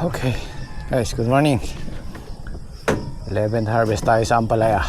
Okay, guys, good morning. 11th harvest tayo sa ampalaya.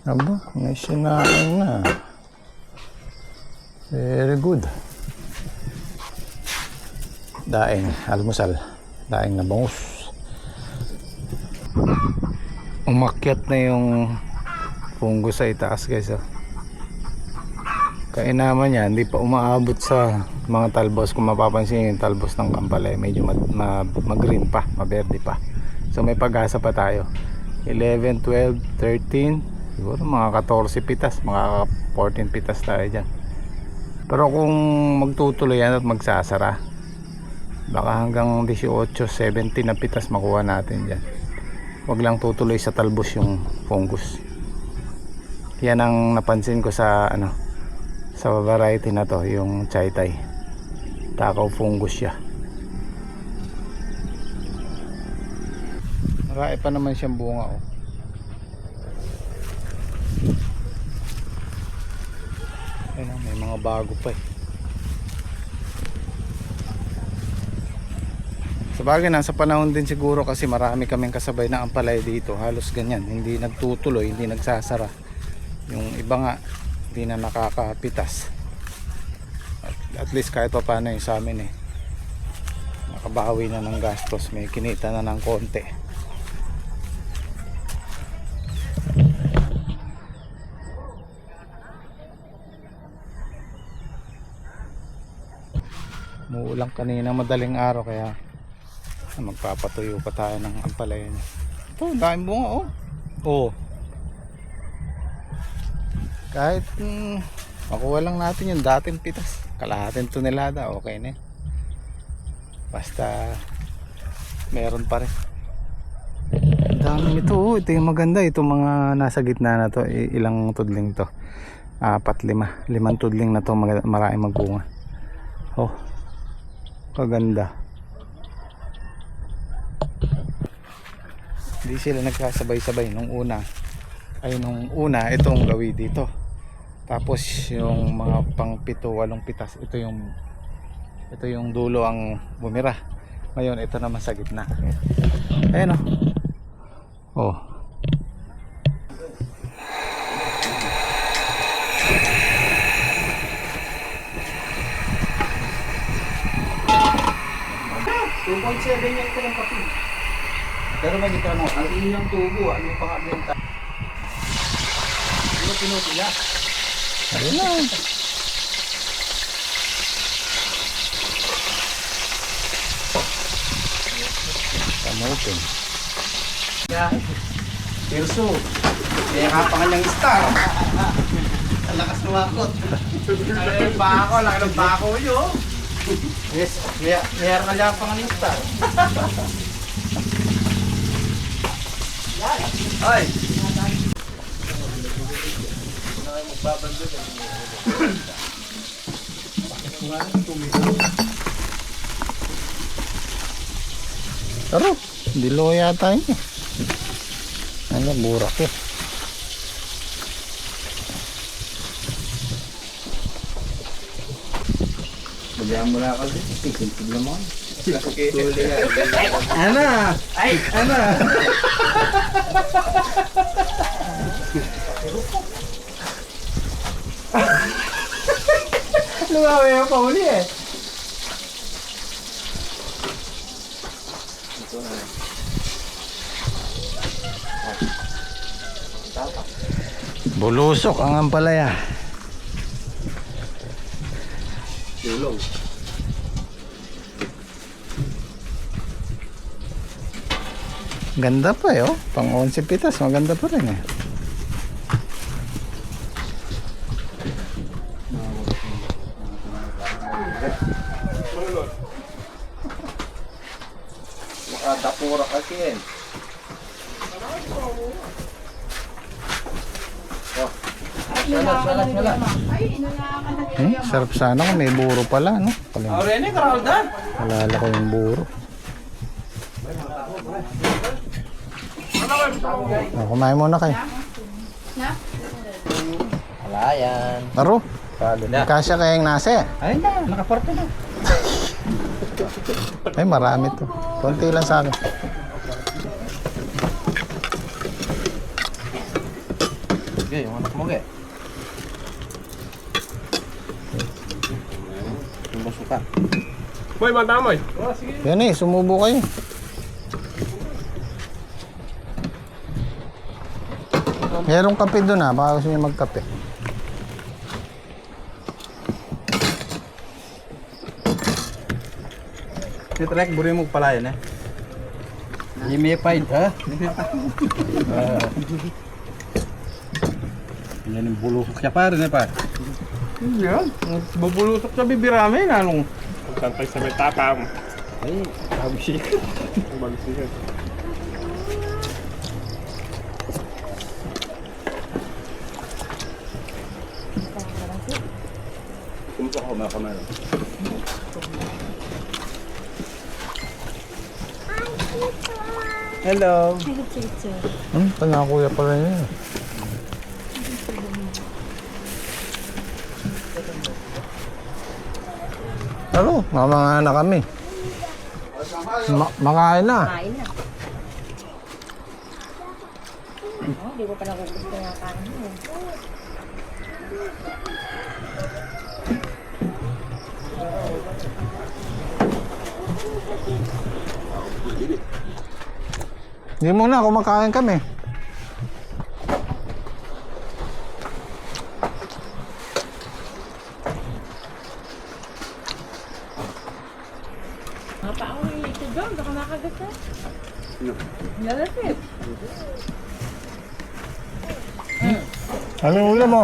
Aba, may sinain na. Very good. Daing, almusal. Daing na bangus. Umakyat na yung fungus sa itaas, guys. Kainaman niya, hindi pa umaabot sa mga talbos. Kung mapapansin yung talbos ng kampalay, medyo mag-green pa, maberde pa. So may pag-asa pa tayo. 11, 12, 13, siguro mga 14 pitas, mga 14 pitas tayo dyan. Pero kung magtutuloy yan at magsasara, baka hanggang 18, 17 na pitas makuha natin dyan. Huwag lang tutuloy sa talbos yung fungus. Yan ang napansin ko sa sa variety na to, yung chai tai. Takaw fungus siya. Marami pa naman siyang bunga, oh. Ayun, may mga bago pa eh. Sabagay, nasa panahon din siguro kasi marami kaming kasabay na ampalay dito. Halos ganyan, hindi nagtutuloy, hindi nagsasara. Yung iba nga, hindi na nakakapitas. At least kahit pa paano yung sa amin eh, nakabawi na ng gastos, may kinita na ng konti. Muulang kanina madaling araw, kaya magpapatuyo pa tayo ng ampalaya niya. Ito, daming bunga, oh. Oh. Kahit makuha lang natin yung dating pitas, kalahating tonelada, okay na. Basta meron pa rin. Dami ito, oh. Ito yung maganda. Ito mga nasa gitna na to, ilang tudling to? 4, 5 tudling na to, maraming magbunga. Oh, kaganda. Hindi sila nagkasabay-sabay nung una. Nung una itong gawi dito. Tapos yung mga pang 7, 8 pitas, ito yung dulo ang bumira. Ngayon ito naman sa gitna. Ayun, oh. Oh. $2.7 yan ko ng papel. Pero magkita mo, ang inyong tubo, ano pa nga yung ano pinupila? Ayun lang. Kamutin. Yeah. Tirso. Kaya kapangan ng star. Ang lakas numakot. Ay, bako. Laki ng bako yun. Yes. Mayroon na lang pangan ng star. Ay! Taro, dilo yata yun. Ano, burak eh. Bagyan mo na kasi, tigil naman. Ana! Ay! Ana! Lumawi ako pa uli eh. Bulusok ang ampalaya. Tulong. Ganda pa eh, oh. Pang 11 pitas, maganda pa rin eh. Makadapura kasi yan. Sarap sana kung may buro pala, no? Rene, karaldan. Alala ko yung buro. Kumain muna kayo. Wala yan. Aro, kasya kayang nasa. Ay na, nakaporte na. Ay, marami to. Konti lang sa akin. Sige, yung anak mo ge. Yung basuka. Boy, matamoy. Yan eh, sumubo kayo. Merong kape doon ah, baka gusto niyo magkape. Si Trek, buri mo pala yan eh. Limified, ha? Yan yung bulusok siya pa rin eh pa. Yan, bubulusok sa bibirami na nung. Santay sa may tapang. Ay, kabisik. Bagsikan. Kumusta ko mga kamera? Hello. Kuya pala yun. Ano? Mamanga na kami. Makain na. Kain na. Oh, di ko pa nakukusto yung kanin mo. Hindi muna, kumakain kami. Mga pa ako ito doon, baka makagat ka. Lalapit. Ano yung ulam mo?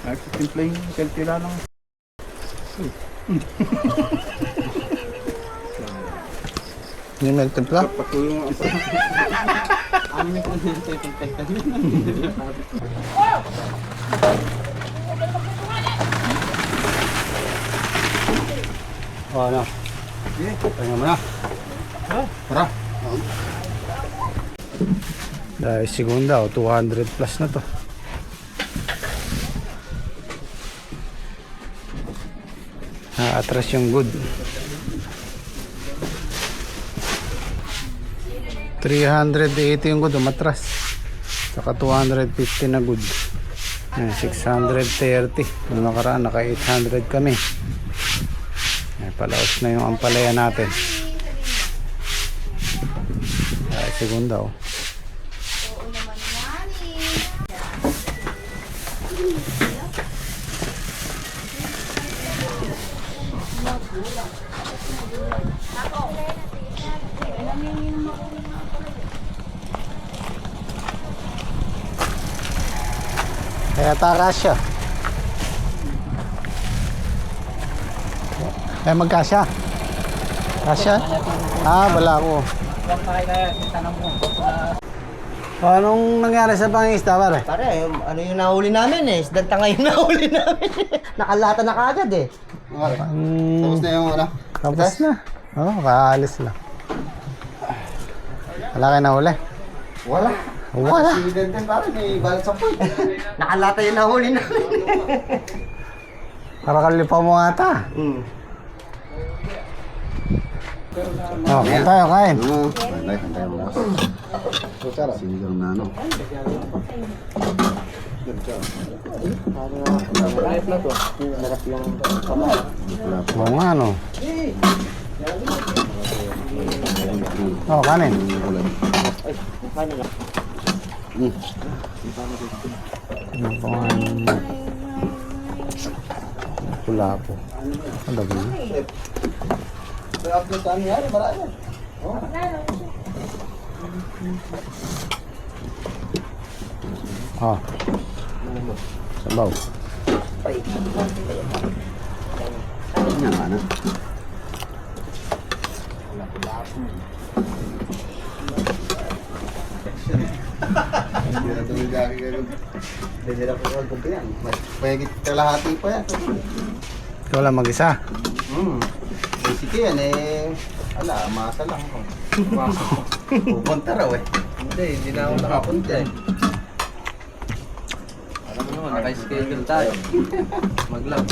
Nagsisimple yung kaltila lang. Yung melted pla? Patulong ang amin ko yung oh, ano? Sige, pahinga mo na. Tara. Dahil segunda, 200 plus na to. Atras yung good. 380 yung good, umatras. Saka 250 na good. 630. Yung nakaraan, naka 800 kami. Palaos na yung ampalaya natin. Segunda, oh. Kaya takas siya. Eh, magkasya. Kasya? Ah, wala ko. Anong nangyari sa pangingisda, pare? Pare, ano yung nahuli namin eh? Isdang tanga yung nahuli namin. Nakalata na kagad eh. Tapos na yung ano? Tapos na. Oo, kaalis lang. Wala kayo nahuli? Wala. Wala. Si Denten pare, may balat sa point. Nakalata yung nahuli namin. Para kalipa mo ata. Oh, kain tayo, kain. Hantay mo lang. Sinigang na ano. Oo nga, no. Oh, kanin. Ano po nga yung pula po. Ang dami na. Kaya upload ka niya, marami. Oh. Sabaw. Yan nga na. Hindi na po ako yan. Pwede kalahati pa yan. Ikaw lang mag-isa. Basic yan ala, masa lang ako. Pupunta raw hindi na ako nakapunta Alam mo naman, naka-schedule tayo. Mag-love.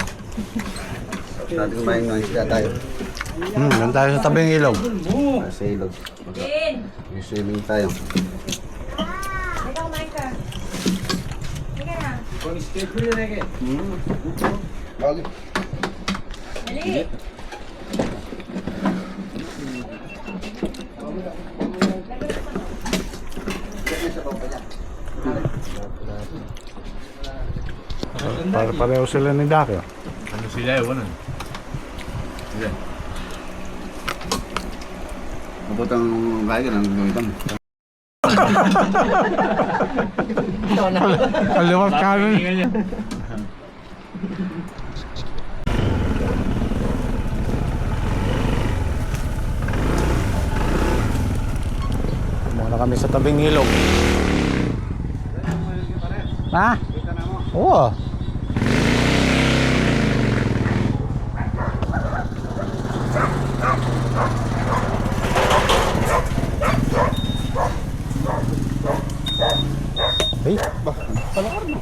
Sabi ko maing ng isda tayo. Doon tayo sa tabing ilog. Sa ilog. Din! May swimming tayo. Ikaw kumain ka. Sige na. Bagay. Dali! Pareho sila ni Dakyo. Ano sila eh, wala. Sila. Mabutang kaya ka nang gamitan. Kaliwat kanan. Muna kami sa tabing ilog. Ha? Oo. Hey, palakar mo.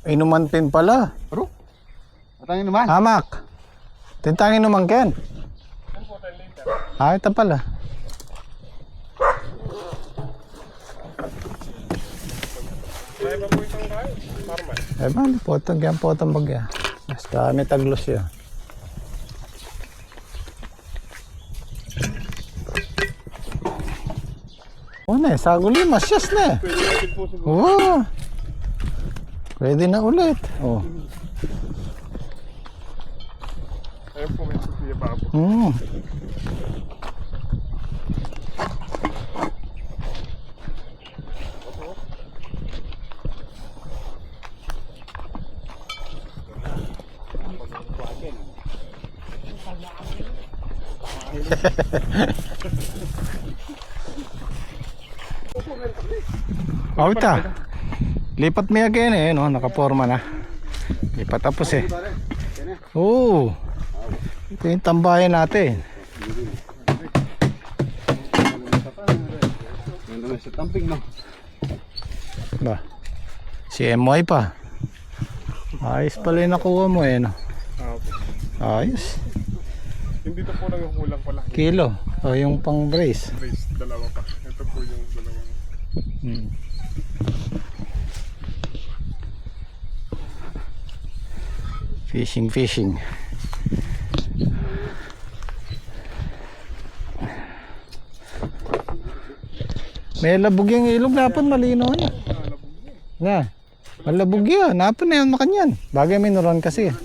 Inuman pin pala. Aro? Atangin naman. Hamak. Tintangin naman Ken. Ah, ito pala. Eh ba, potong yan, potong bagya. Basta may taglos yun. Oh, na, saguli, masyas na. Oo. Pwede na ulit. Oh. Ayun po, may susiya pa po. Oh, ito. Lipat mo again eh, no? Nakaporma na. Lipat tapos eh. Oo. Ito yung tambayan natin. Ganda sa tamping no. Ba? Si MY pa. Ayos pala yung nakuha mo eh, no? Ayos. Hindi to po lang yung kulang pala. Kilo. O yung pang brace. Base, dalawa pa. Ito po yung dalawa. Fishing. May labog yung ilog napon, malino yan. Nga. Malabog yan. Napon na yan makanyan. Bagay may nuron kasi.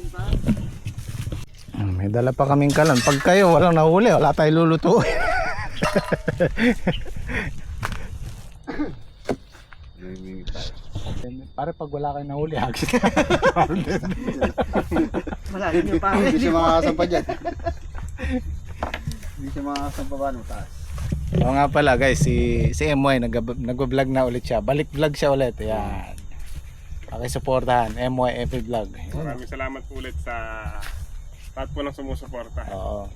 May dala pa kaming kalan. Pag kayo walang nahuli, wala tayo lulutuin. Pare pag wala kayo nahuli, hagis. Malalim yung pare. Hindi siya makakasampa dyan. Hindi siya makakasampa ba no taas. Oo nga pala guys, si MY nag-vlog na ulit siya. Balik vlog siya ulit. Ayan. Pakisuportahan, MY Every Vlog. Maraming salamat po ulit sa lahat po ng sumusuporta. Oo.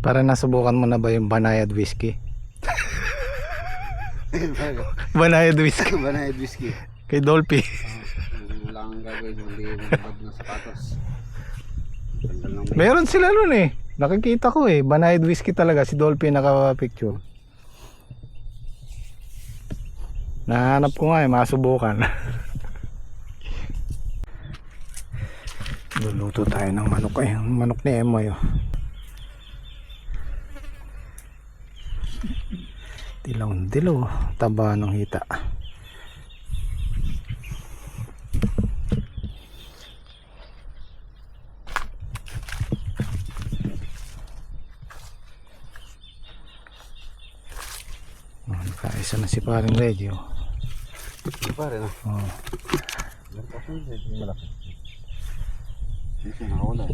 Para nasubukan mo na ba yung Banayad Whiskey? Banayad Whiskey. Banayad Whiskey. Kay Dolphy. Wala kang gagawin. Hindi yung magab ng sapatos. Meron sila nun eh. Nakikita ko eh. Banayad Whiskey talaga. Si Dolphy naka-picture. Nahanap ko nga eh. Masubukan. Luluto tayo ng manok eh. Manok ni Emoy oh. Dilaw, taba ng hita. Umpisa na si paring Reggie. Oh. Hindi pare na. Oh. Malaki. Dito nakawala.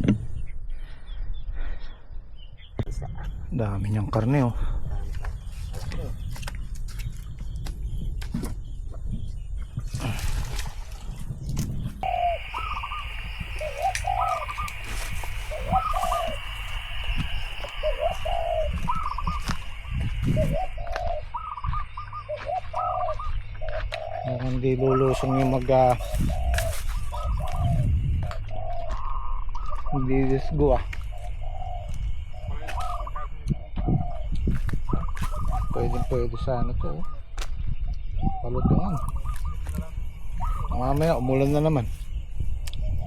Dami niyang karne oh. Mukhang di lulusong yung hindi disgo ah. Pwede sa ano to oh. Palutungan. Mamaya umulan na naman.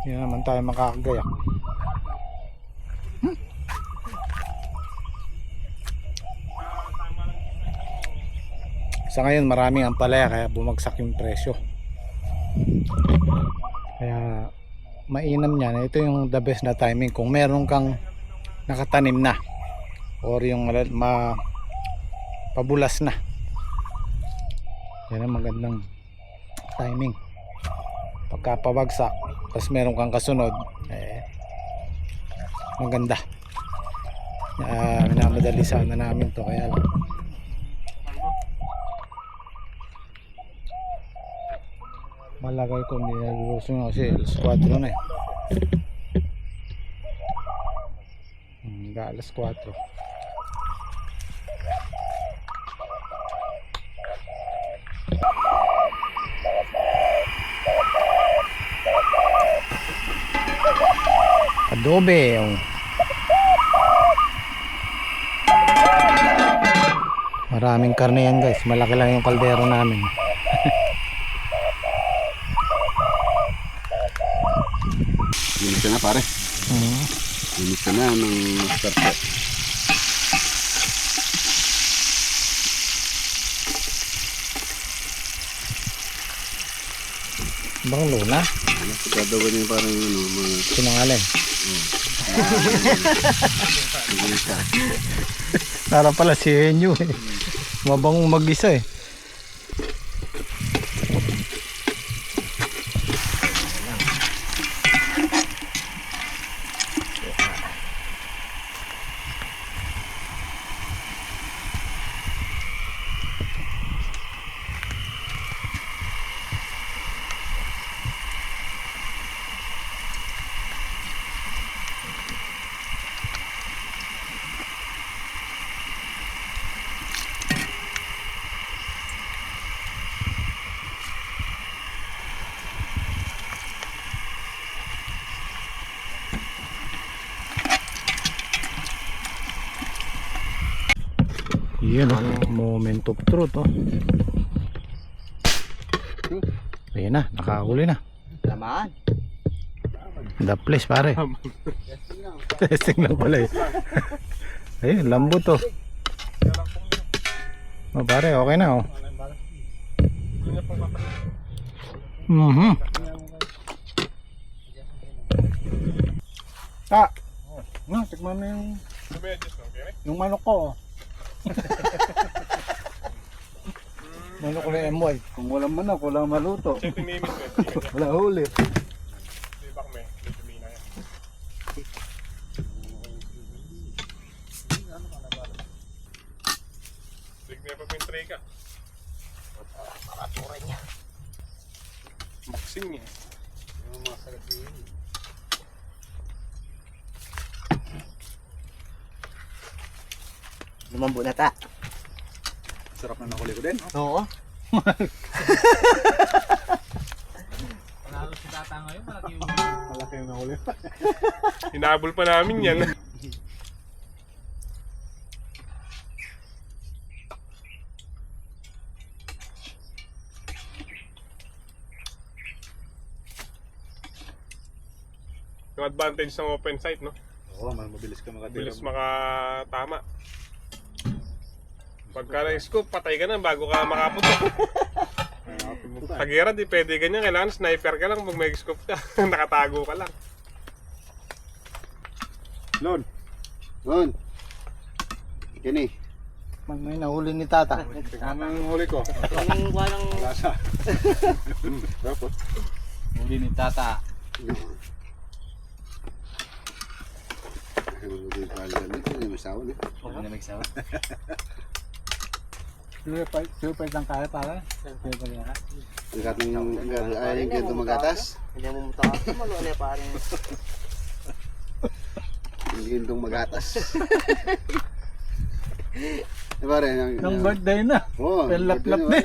Hindi na naman tayo makakagayak. Sa ngayon maraming ampalaya kaya bumagsak yung presyo. Kaya mainam niyan. Ito yung the best na timing kung meron kang nakatanim na or yung pabulas na. Yan ang magandang timing. Pagka pabagsak tapos meron kang kasunod maganda. Minamadali sana namin to kaya lang malagay ko hindi nalulusong na kasi alas 4 na eh. Alas 4. Adobe oh. Maraming karne yan guys. Malaki lang yung kaldero namin. Linis ka na pare. Linis ka na ng starter. Bang luna? Gagawin niyo parang ano, mga Sinungaling. linis ka. Para pala si Enyo eh. Mabang mag-isa eh. Yan oh, moment of truth oh. Ayan na, nakahuli na. Laman. The place pare. Testing lang pala eh. Ayun, lambot oh. Oh pare, okay na oh. No, tikman mo yung manok ko oh. Manok ko na emoy. Kung walang manok, walang maluto. Check the name it. Wala huli. Di ba kami? Medyo may na yan. Tignan pa yung tray ka. Makaturay niya. Boxing niya. Yung mga sagat yun. Lumambo na ta. Sarap na nakuli ko din. Oo. Panalo si tata ngayon, malaki yung... Malaki yung nakuli. Hinabol pa namin yan. Yung advantage ng open site, no? Oo, mabilis ka makatira. Bilis makatama. Pagka na-scoop, patay ka na bago ka makaputok. Tagera, di pwede ganyan. Kailangan sniper ka lang pag may scoop ka. Nakatago ka lang. Lon. Lon. Kini. May nahuli ni Tata. Tama yung huli ko. Yung walang... Lasa. Tapos. Huli ni Tata. Hindi pa alam ito. Hindi masawa na. Huwag na magsawa. Super lang kaya para. Super yan. Ikat ng ayaw yung ganito magatas. Hindi mo mutakas na malo na parang... Yung gintong magatas. Diba rin? Nang birthday na. Oo. Lap-lap na.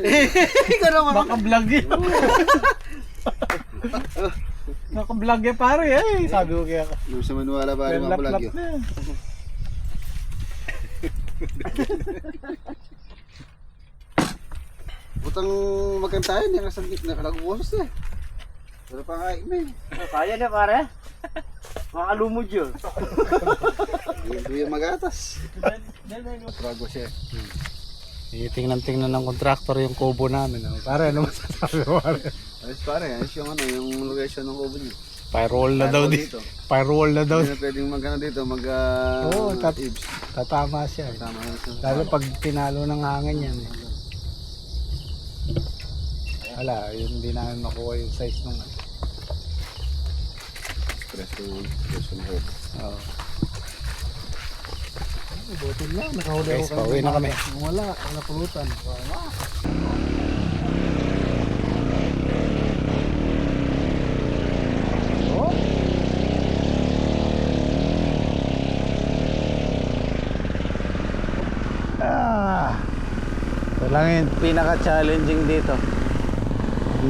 Ikaw naman. Baka vlog yun. Naka-vlog yan pare eh. Sabi ko kaya. Yung sa manuwala ba rin mga Lap-lap vlog yun? na. Butang magkanta yun. Nakalagbukas na. Pero pa nga imin. Kaya na pare. Makalumod yun. Hindi yung magatas. Bago siya. Tingnan ng kontraktor yung kubo namin. Pare, ano masasabi mo pare? Ayos pare. Ayos yung ano. Yung location ng kubo niyo. Firewall na daw dito. Firewall na daw. Hindi na pwedeng magkano dito. Oo, Ibs. tatama siya. Tama na siya. Lalo pag tinalo ng hangin yan. Wala, yun hindi namin makuha yung size nung ano. Presko ng kubo. Oo. Buti na. Nakahuli Guys, pauwi na kami. Wala pulutan. Ito lang yung pinaka-challenging dito.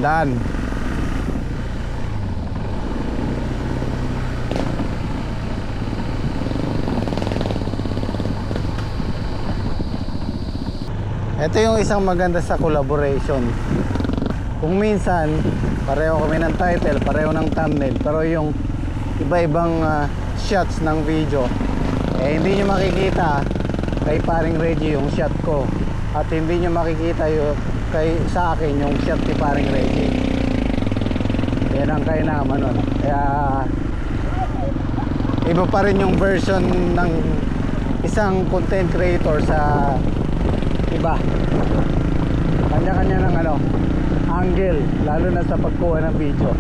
Daan. Ito yung isang maganda sa collaboration. Kung minsan, pareho kami ng title, pareho ng thumbnail, pero yung iba-ibang shots ng video, hindi nyo makikita kay paring Reggie yung shot ko. At hindi nyo makikita yung sa akin yung shot ni paring Reggie. Yan ang kainaman nun. Kaya iba pa rin yung version ng isang content creator sa iba. Kanya-kanya ng angle, lalo na sa pagkuha ng video.